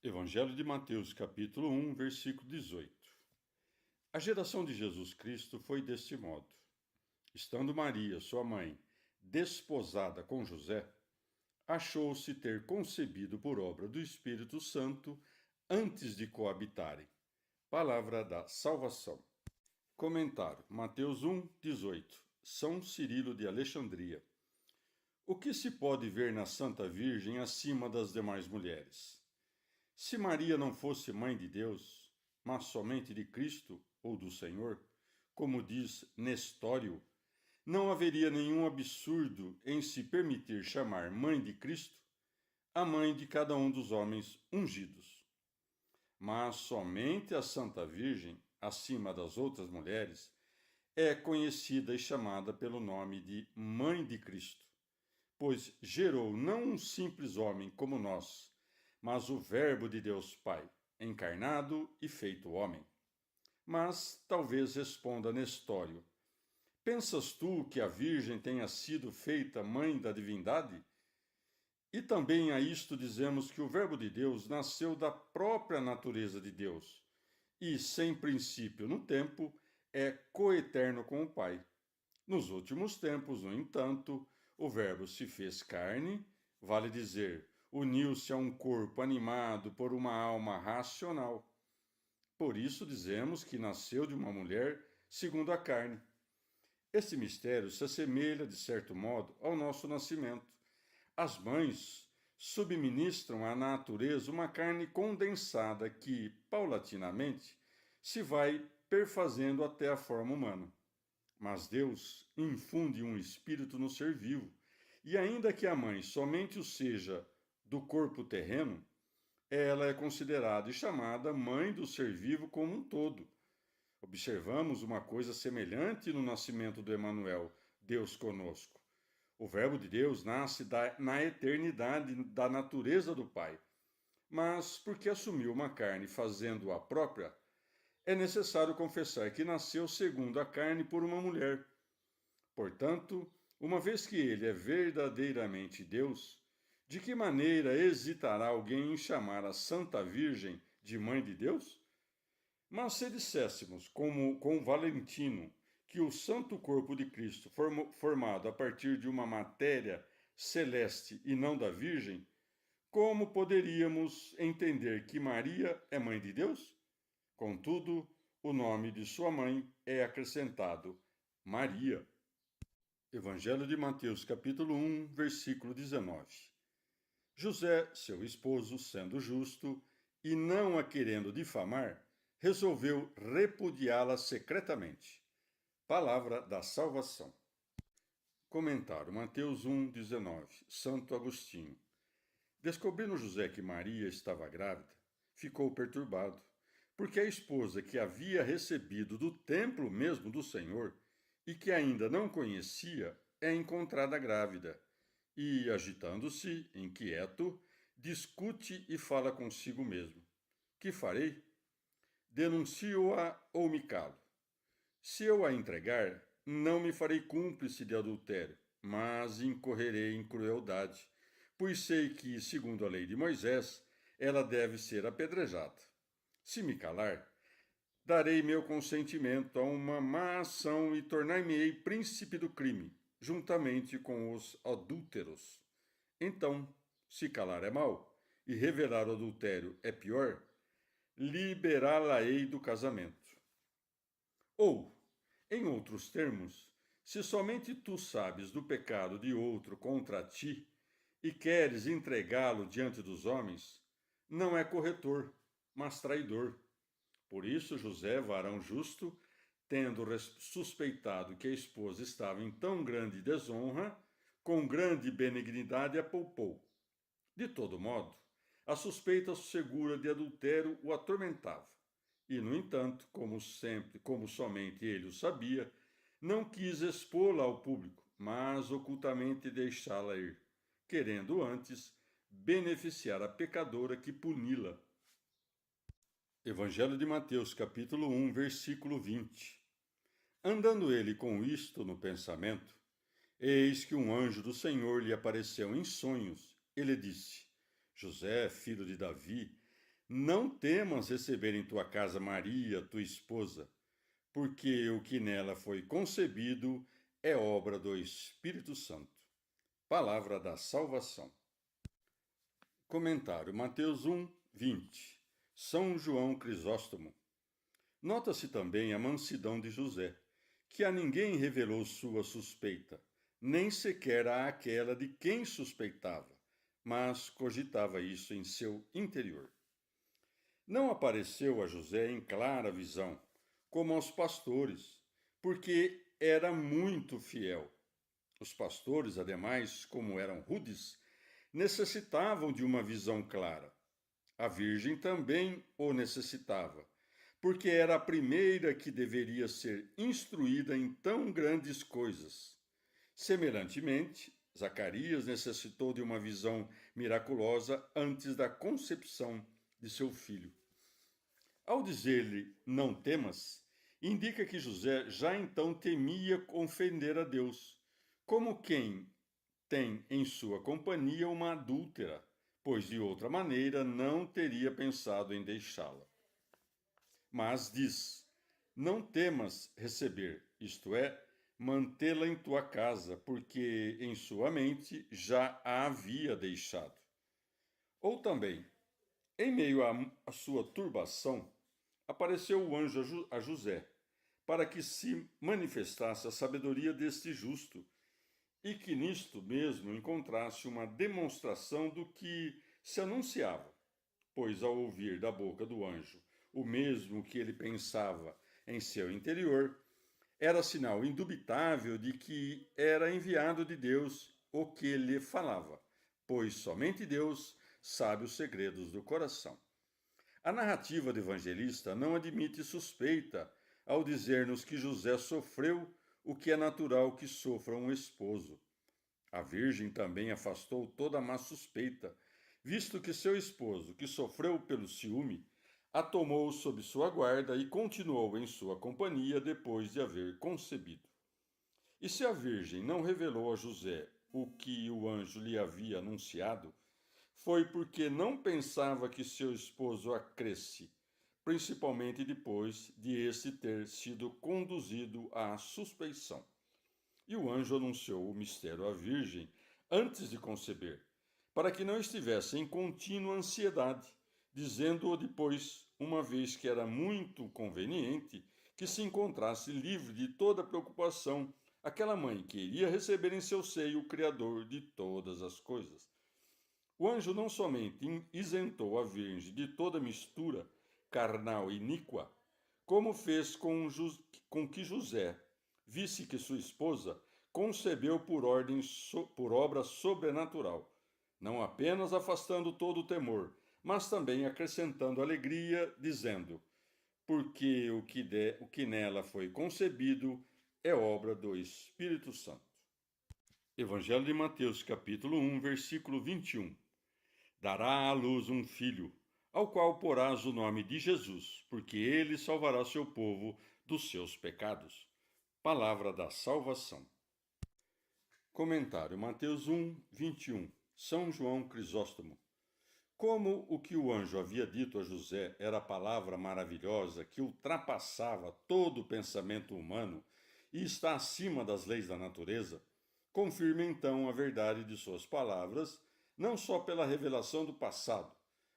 Evangelho de Mateus, capítulo 1, versículo 18. A geração de Jesus Cristo foi deste modo. Estando Maria, sua mãe, desposada com José, achou-se ter concebido por obra do Espírito Santo antes de coabitarem. Palavra da salvação. Comentário: Mateus 1, 18. São Cirilo de Alexandria. O que se pode ver na Santa Virgem acima das demais mulheres? Se Maria não fosse mãe de Deus, mas somente de Cristo ou do Senhor, como diz Nestório, não haveria nenhum absurdo em se permitir chamar mãe de Cristo a mãe de cada um dos homens ungidos. Mas somente a Santa Virgem, acima das outras mulheres, é conhecida e chamada pelo nome de Mãe de Cristo, pois gerou não um simples homem como nós, mas o Verbo de Deus Pai, encarnado e feito homem. Mas talvez responda Nestório: pensas tu que a Virgem tenha sido feita mãe da divindade? E também a isto dizemos que o Verbo de Deus nasceu da própria natureza de Deus, e sem princípio no tempo é coeterno com o Pai. Nos últimos tempos, no entanto, o Verbo se fez carne, vale dizer, uniu-se a um corpo animado por uma alma racional. Por isso dizemos que nasceu de uma mulher segundo a carne. Esse mistério se assemelha, de certo modo, ao nosso nascimento. As mães subministram à natureza uma carne condensada que, paulatinamente, se vai perfazendo até a forma humana. Mas Deus infunde um espírito no ser vivo, e ainda que a mãe somente o seja do corpo terreno, ela é considerada e chamada mãe do ser vivo como um todo. Observamos uma coisa semelhante no nascimento do Emanuel, Deus conosco. O Verbo de Deus nasce na eternidade da natureza do Pai, mas porque assumiu uma carne fazendo-a própria, é necessário confessar que nasceu segundo a carne por uma mulher. Portanto, uma vez que ele é verdadeiramente Deus, de que maneira hesitará alguém em chamar a Santa Virgem de Mãe de Deus? Mas se disséssemos, como com Valentino, que o Santo Corpo de Cristo, formado a partir de uma matéria celeste e não da Virgem, como poderíamos entender que Maria é Mãe de Deus? Contudo, o nome de sua mãe é acrescentado Maria. Evangelho de Mateus, capítulo 1, versículo 19. José, seu esposo, sendo justo e não a querendo difamar, resolveu repudiá-la secretamente. Palavra da salvação. Comentário: Mateus 1, 19. Santo Agostinho. Descobrindo José que Maria estava grávida, ficou perturbado, porque a esposa que havia recebido do templo mesmo do Senhor e que ainda não conhecia é encontrada grávida. E, agitando-se, inquieto, discute e fala consigo mesmo: que farei? Denuncio-a ou me calo? Se eu a entregar, não me farei cúmplice de adultério, mas incorrerei em crueldade, pois sei que, segundo a lei de Moisés, ela deve ser apedrejada. Se me calar, darei meu consentimento a uma má ação e tornar-me-ei príncipe do crime, juntamente com os adúlteros. Então, se calar é mal e revelar o adultério é pior, liberá-la-ei do casamento. Ou, em outros termos, se somente tu sabes do pecado de outro contra ti e queres entregá-lo diante dos homens, não é corretor, mas traidor. Por isso, José, varão justo, tendo suspeitado que a esposa estava em tão grande desonra, com grande benignidade a poupou. De todo modo, a suspeita segura de adultério o atormentava. E, no entanto, como somente ele o sabia, não quis expô-la ao público, mas ocultamente deixá-la ir, querendo antes beneficiar a pecadora que puni-la. Evangelho de Mateus, capítulo 1, versículo 20. Andando ele com isto no pensamento, eis que um anjo do Senhor lhe apareceu em sonhos. Ele disse: José, filho de Davi, não temas receber em tua casa Maria, tua esposa, porque o que nela foi concebido é obra do Espírito Santo. Palavra da salvação. Comentário Mateus 1, 20. São João Crisóstomo. Nota-se também a mansidão de José, que a ninguém revelou sua suspeita, nem sequer àquela de quem suspeitava, mas cogitava isso em seu interior. Não apareceu a José em clara visão, como aos pastores, porque era muito fiel. Os pastores, ademais, como eram rudes, necessitavam de uma visão clara. A Virgem também o necessitava, porque era a primeira que deveria ser instruída em tão grandes coisas. Semelhantemente, Zacarias necessitou de uma visão miraculosa antes da concepção de seu filho. Ao dizer-lhe, não temas, indica que José já então temia ofender a Deus, como quem tem em sua companhia uma adúltera, pois de outra maneira não teria pensado em deixá-la. Mas diz, não temas receber, isto é, mantê-la em tua casa, porque em sua mente já a havia deixado. Ou também, em meio à sua turbação, apareceu o anjo a José, para que se manifestasse a sabedoria deste justo, e que nisto mesmo encontrasse uma demonstração do que se anunciava, pois ao ouvir da boca do anjo o mesmo que ele pensava em seu interior, era sinal indubitável de que era enviado de Deus o que lhe falava, pois somente Deus sabe os segredos do coração. A narrativa do evangelista não admite suspeita ao dizer-nos que José sofreu o que é natural que sofra um esposo. A Virgem também afastou toda má suspeita, visto que seu esposo, que sofreu pelo ciúme, a tomou sob sua guarda e continuou em sua companhia depois de haver concebido. E se a Virgem não revelou a José o que o anjo lhe havia anunciado, foi porque não pensava que seu esposo a cresce, principalmente depois de este ter sido conduzido à suspeição. E o anjo anunciou o mistério à Virgem antes de conceber, para que não estivesse em contínua ansiedade, dizendo-o depois, uma vez que era muito conveniente que se encontrasse livre de toda preocupação aquela mãe que iria receber em seu seio o Criador de todas as coisas. O anjo não somente isentou a Virgem de toda mistura carnal e iníqua, como fez com que José visse que sua esposa concebeu por obra sobrenatural, não apenas afastando todo o temor, mas também acrescentando alegria, dizendo, porque o que nela foi concebido é obra do Espírito Santo. Evangelho de Mateus, capítulo 1, versículo 21. Dará à luz um filho, ao qual porás o nome de Jesus, porque ele salvará seu povo dos seus pecados. Palavra da salvação. Comentário Mateus 1, 21. São João Crisóstomo. Como o que o anjo havia dito a José era a palavra maravilhosa que ultrapassava todo o pensamento humano e está acima das leis da natureza, confirma então a verdade de suas palavras, não só pela revelação do passado,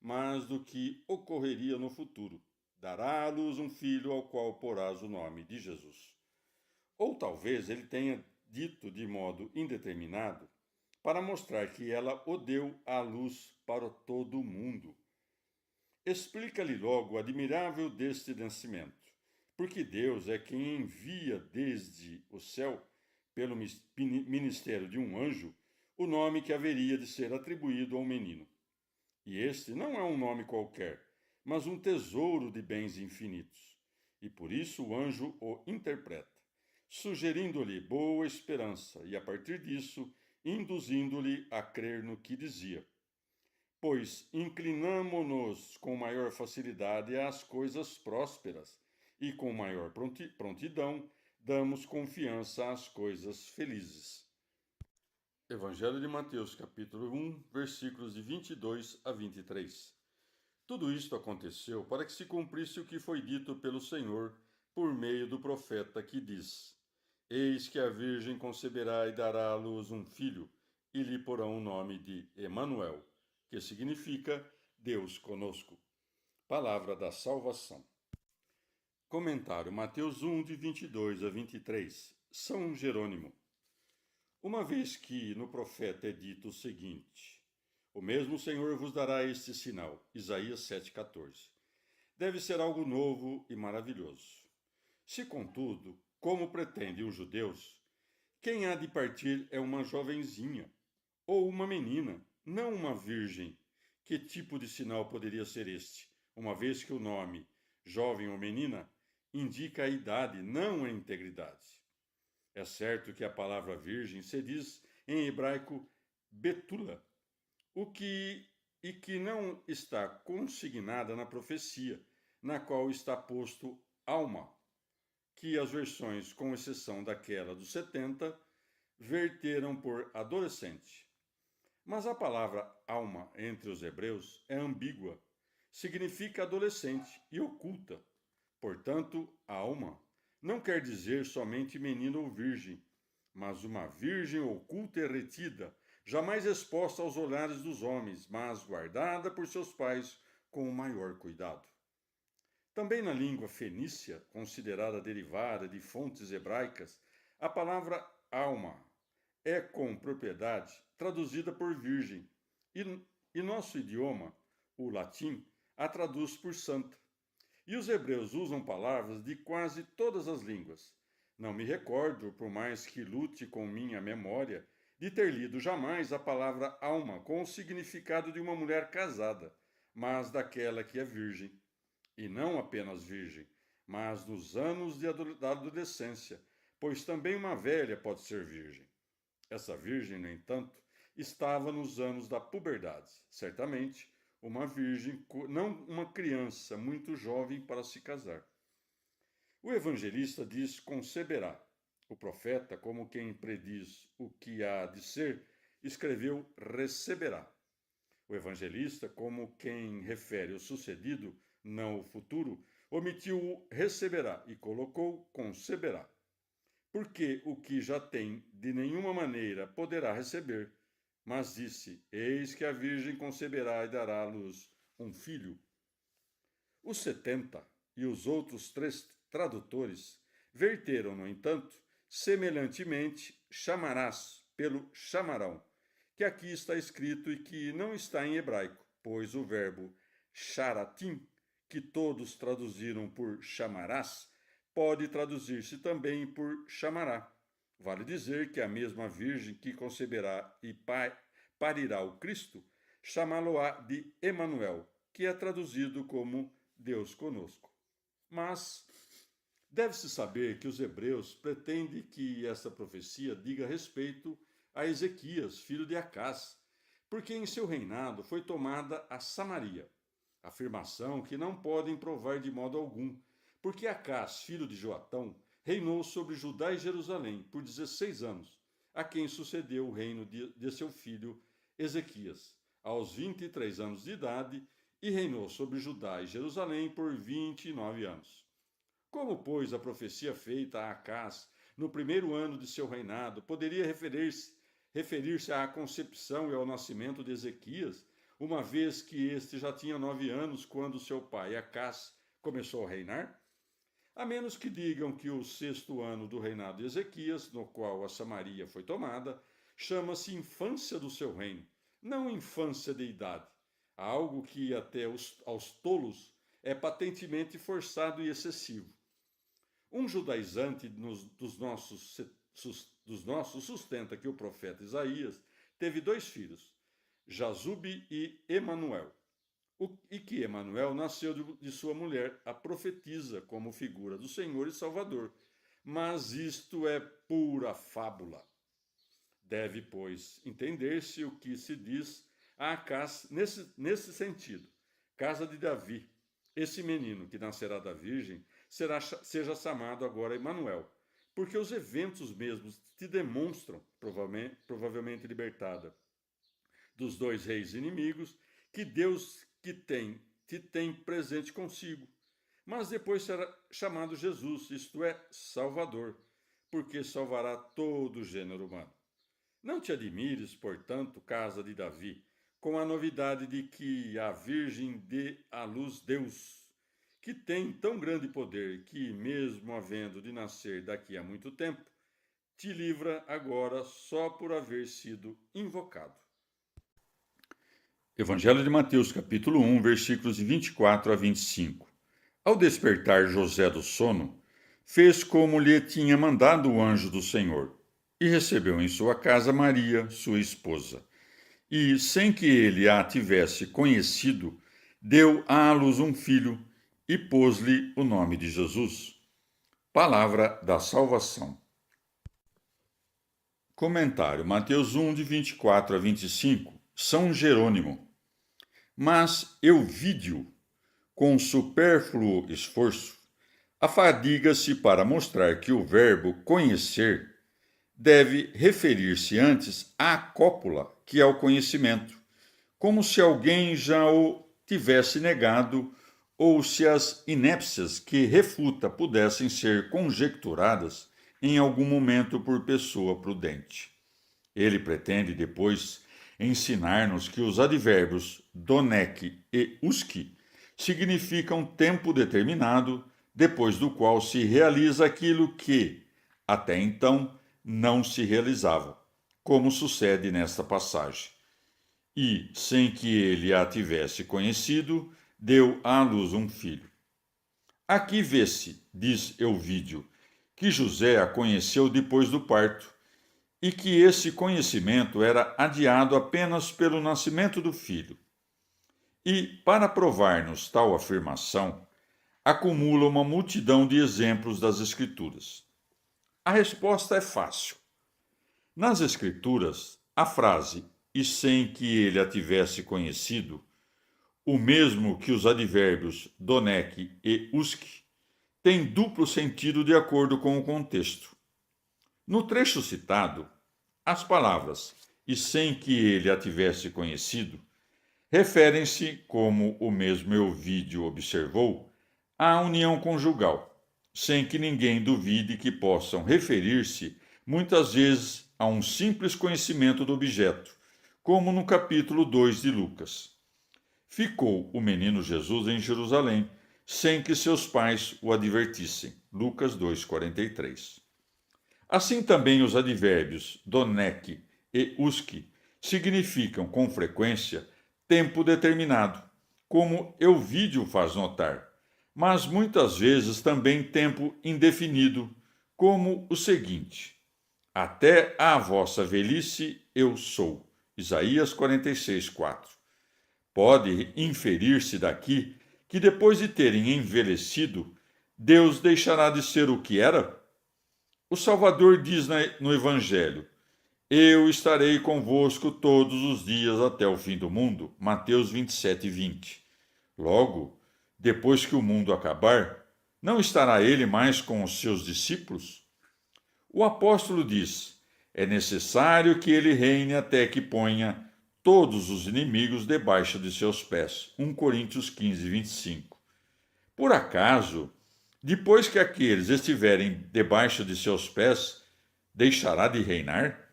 mas do que ocorreria no futuro. Dará à luz um filho ao qual porás o nome de Jesus. Ou talvez ele tenha dito de modo indeterminado, para mostrar que ela o deu à luz para todo o mundo. Explica-lhe logo o admirável deste nascimento, porque Deus é quem envia desde o céu, pelo ministério de um anjo, o nome que haveria de ser atribuído ao menino. E este não é um nome qualquer, mas um tesouro de bens infinitos. E por isso o anjo o interpreta, sugerindo-lhe boa esperança e, a partir disso, induzindo-lhe a crer no que dizia. Pois inclinamo-nos com maior facilidade às coisas prósperas e com maior prontidão damos confiança às coisas felizes. Evangelho de Mateus, capítulo 1, versículos de 22 a 23. Tudo isto aconteceu para que se cumprisse o que foi dito pelo Senhor por meio do profeta que diz: Eis que a Virgem conceberá e dará à luz um filho, e lhe porão o nome de Emanuel, que significa Deus conosco. Palavra da salvação. Comentário Mateus 1, de 22 a 23. São Jerônimo. Uma vez que no profeta é dito o seguinte: O mesmo Senhor vos dará este sinal. Isaías 7,14. Deve ser algo novo e maravilhoso. Se, contudo, como pretendem os judeus, quem há de partir é uma jovenzinha ou uma menina, não uma virgem, que tipo de sinal poderia ser este, uma vez que o nome, jovem ou menina, indica a idade, não a integridade? É certo que a palavra virgem se diz em hebraico betula, e que não está consignada na profecia, na qual está posto alma, que as versões, com exceção daquela dos 70, verteram por adolescente. Mas a palavra alma entre os hebreus é ambígua, significa adolescente e oculta. Portanto, alma não quer dizer somente menino ou virgem, mas uma virgem oculta e retida, jamais exposta aos olhares dos homens, mas guardada por seus pais com o maior cuidado. Também na língua fenícia, considerada derivada de fontes hebraicas, a palavra alma é com propriedade traduzida por virgem, e nosso idioma, o latim, a traduz por santa. E os hebreus usam palavras de quase todas as línguas. Não me recordo, por mais que lute com minha memória, de ter lido jamais a palavra alma com o significado de uma mulher casada, mas daquela que é virgem. E não apenas virgem, mas nos anos da adolescência, pois também uma velha pode ser virgem. Essa virgem, no entanto, estava nos anos da puberdade, certamente uma virgem, não uma criança muito jovem para se casar. O evangelista diz conceberá. O profeta, como quem prediz o que há de ser, escreveu receberá. O evangelista, como quem refere o sucedido, não o futuro, omitiu o receberá e colocou conceberá. Porque o que já tem, de nenhuma maneira poderá receber, mas disse: Eis que a Virgem conceberá e dará à luz um filho. Os 70 e os outros 3 tradutores verteram, no entanto, semelhantemente, chamarás pelo chamarão, que aqui está escrito e que não está em hebraico, pois o verbo charatim, que todos traduziram por chamarás, pode traduzir-se também por chamará. Vale dizer que a mesma Virgem que conceberá e parirá o Cristo, chamá-lo-á de Emanuel, que é traduzido como Deus conosco. Mas deve-se saber que os hebreus pretendem que essa profecia diga respeito a Ezequias, filho de Acás, porque em seu reinado foi tomada a Samaria. Afirmação que não podem provar de modo algum, porque Acás, filho de Joatão, reinou sobre Judá e Jerusalém por 16 anos, a quem sucedeu o reino de seu filho Ezequias, aos 23 anos de idade, e reinou sobre Judá e Jerusalém por 29 anos. Como, pois, a profecia feita a Acás no primeiro ano de seu reinado poderia referir-se à concepção e ao nascimento de Ezequias, uma vez que este já tinha 9 anos quando seu pai Acás começou a reinar? A menos que digam que o 6º ano do reinado de Ezequias, no qual a Samaria foi tomada, chama-se infância do seu reino, não infância de idade, algo que até aos tolos é patentemente forçado e excessivo. Um judaizante dos nossos sustenta que o profeta Isaías teve 2 filhos, Jazube e Emanuel, e que Emanuel nasceu de sua mulher, a profetisa, como figura do Senhor e Salvador. Mas isto é pura fábula. Deve, pois, entender-se o que se diz a Acás nesse sentido. Casa de Davi, esse menino que nascerá da Virgem, seja chamado agora Emanuel, porque os eventos mesmos te demonstram, provavelmente libertada dos 2 reis inimigos, que Deus que tem te tem presente consigo, mas depois será chamado Jesus, isto é, Salvador, porque salvará todo o gênero humano. Não te admires, portanto, casa de Davi, com a novidade de que a Virgem dê à luz Deus, que tem tão grande poder que, mesmo havendo de nascer daqui a muito tempo, te livra agora só por haver sido invocado. Evangelho de Mateus, capítulo 1, versículos de 24 a 25. Ao despertar José do sono, fez como lhe tinha mandado o anjo do Senhor, e recebeu em sua casa Maria, sua esposa. E, sem que ele a tivesse conhecido, deu à luz um filho e pôs-lhe o nome de Jesus. Palavra da salvação. Comentário: Mateus 1, de 24 a 25, São Jerônimo. Mas Euvídio, com supérfluo esforço, afadiga-se para mostrar que o verbo conhecer deve referir-se antes à cópula, que é o conhecimento, como se alguém já o tivesse negado ou se as inépcias que refuta pudessem ser conjecturadas em algum momento por pessoa prudente. Ele pretende depois ensinar-nos que os advérbios donec e usque significam tempo determinado, depois do qual se realiza aquilo que, até então, não se realizava, como sucede nesta passagem. E, sem que ele a tivesse conhecido, deu à luz um filho. Aqui vê-se, diz Euvídio, que José a conheceu depois do parto, e que esse conhecimento era adiado apenas pelo nascimento do filho. E, para provar-nos tal afirmação, acumula uma multidão de exemplos das Escrituras. A resposta é fácil. Nas Escrituras, a frase "e sem que ele a tivesse conhecido", o mesmo que os advérbios donec e usque, tem duplo sentido de acordo com o contexto. No trecho citado, as palavras "e sem que ele a tivesse conhecido" referem-se, como o mesmo Euvídio observou, à união conjugal, sem que ninguém duvide que possam referir-se muitas vezes a um simples conhecimento do objeto, como no capítulo 2 de Lucas. Ficou o menino Jesus em Jerusalém, sem que seus pais o advertissem. Lucas 2,43. Assim também os advérbios donec e usque significam, com frequência, tempo determinado, como Euvídio faz notar, mas muitas vezes também tempo indefinido, como o seguinte: até à vossa velhice eu sou. Isaías 46:4. Pode inferir-se daqui que depois de terem envelhecido, Deus deixará de ser o que era? O Salvador diz no Evangelho: eu estarei convosco todos os dias até o fim do mundo. Mateus 27:20. Logo, depois que o mundo acabar, não estará ele mais com os seus discípulos? O apóstolo diz: é necessário que ele reine até que ponha todos os inimigos debaixo de seus pés. 1 Coríntios 15:25. Por acaso, depois que aqueles estiverem debaixo de seus pés, deixará de reinar?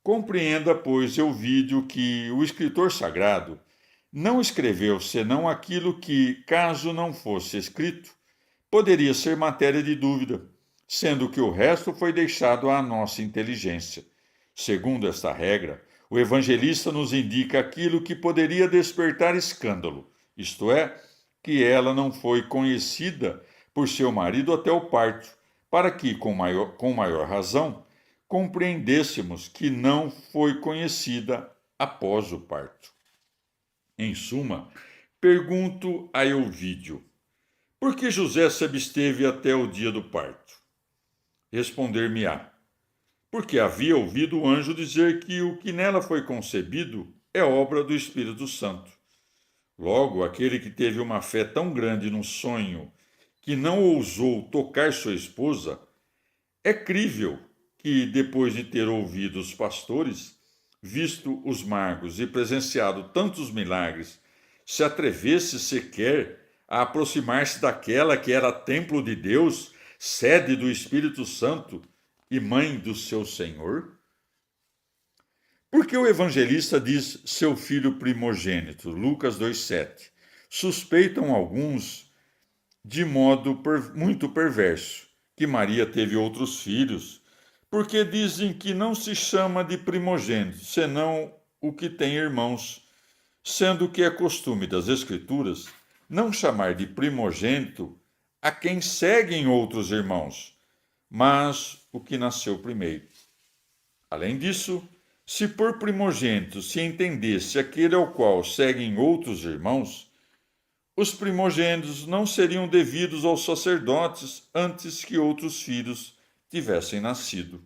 Compreenda, pois, Euvídio, que o escritor sagrado não escreveu senão aquilo que, caso não fosse escrito, poderia ser matéria de dúvida, sendo que o resto foi deixado à nossa inteligência. Segundo esta regra, o evangelista nos indica aquilo que poderia despertar escândalo, isto é, que ela não foi conhecida por seu marido até o parto, para que, com maior razão, compreendêssemos que não foi conhecida após o parto. Em suma, pergunto a Euvídio: por que José se absteve até o dia do parto? Responder-me-á: porque havia ouvido o anjo dizer que o que nela foi concebido é obra do Espírito Santo. Logo, aquele que teve uma fé tão grande no sonho que não ousou tocar sua esposa, é crível que, depois de ter ouvido os pastores, visto os magos e presenciado tantos milagres, se atrevesse sequer a aproximar-se daquela que era templo de Deus, sede do Espírito Santo e mãe do seu Senhor? Porque o evangelista diz seu filho primogênito, Lucas 2,7. Suspeitam alguns, de modo muito perverso, que Maria teve outros filhos, porque dizem que não se chama de primogênito, senão o que tem irmãos, sendo que é costume das Escrituras não chamar de primogênito a quem seguem outros irmãos, mas o que nasceu primeiro. Além disso, se por primogênito se entendesse aquele ao qual seguem outros irmãos, os primogênitos não seriam devidos aos sacerdotes antes que outros filhos tivessem nascido.